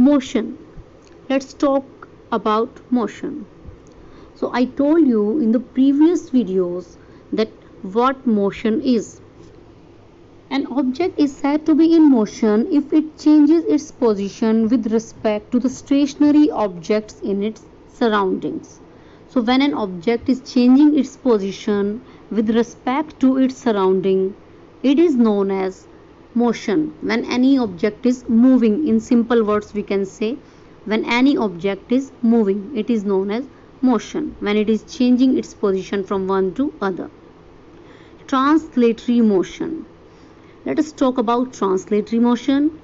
Motion. Let's talk about motion. So I told you in the previous videos that what motion is. An object is said to be in motion if it changes its position with respect to the stationary objects in its surroundings. So when an object is changing its position with respect to its surrounding, it is known as motion. When any object is moving, in simple words we can say, when any object is moving, it is known as motion, when it is changing its position from one to other. Translatory motion. Let us talk about translatory motion.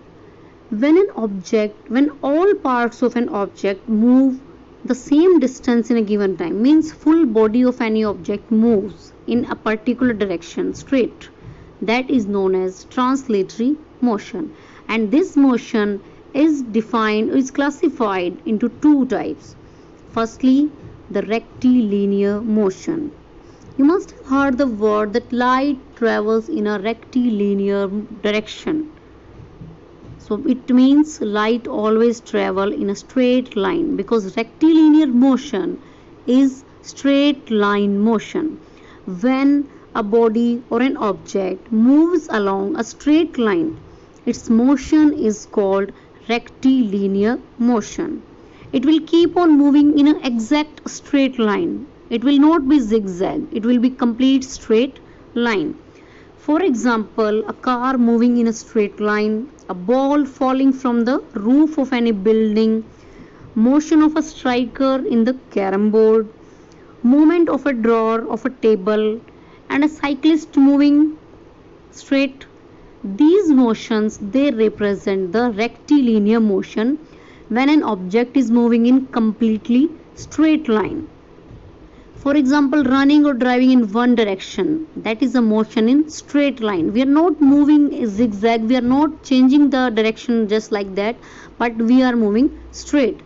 When all parts of an object move the same distance in a given time, means full body of any object moves in a particular direction straight, that is known as translatory motion. And this motion is classified into two types. Firstly, the rectilinear motion. You must have heard the word that light travels in a rectilinear direction. So it means light always travel in a straight line, because rectilinear motion is straight line motion. When a body or an object moves along a straight line, its motion is called rectilinear motion. It will keep on moving in an exact straight line. It will not be zigzag. It will be complete straight line. For example, a car moving in a straight line, a ball falling from the roof of any building, motion of a striker in the carom board, movement of a drawer of a table, and a cyclist moving straight. These motions, they represent the rectilinear motion when an object is moving in completely straight line. For example, running or driving in one direction, that is a motion in straight line. We are not moving zigzag, we are not changing the direction just like that, but we are moving straight.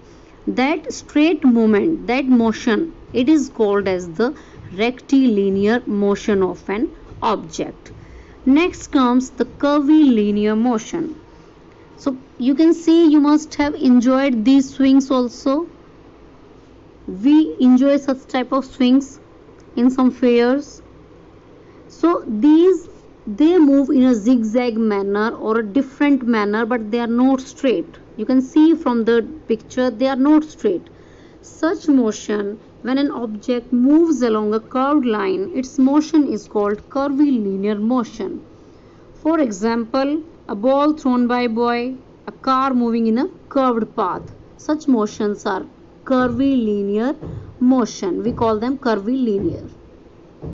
That straight movement, that motion, it is called as the rectilinear motion of an object. Next comes the curvilinear motion. So you can see, you must have enjoyed these swings also. We enjoy such type of swings in some fairs. So they move in a zigzag manner or a different manner, but they are not straight. You can see from the picture, they are not straight. Such motion, when an object moves along a curved line, its motion is called curvilinear motion. For example, a ball thrown by a boy, a car moving in a curved path. Such motions are curvilinear motion. We call them curvilinear.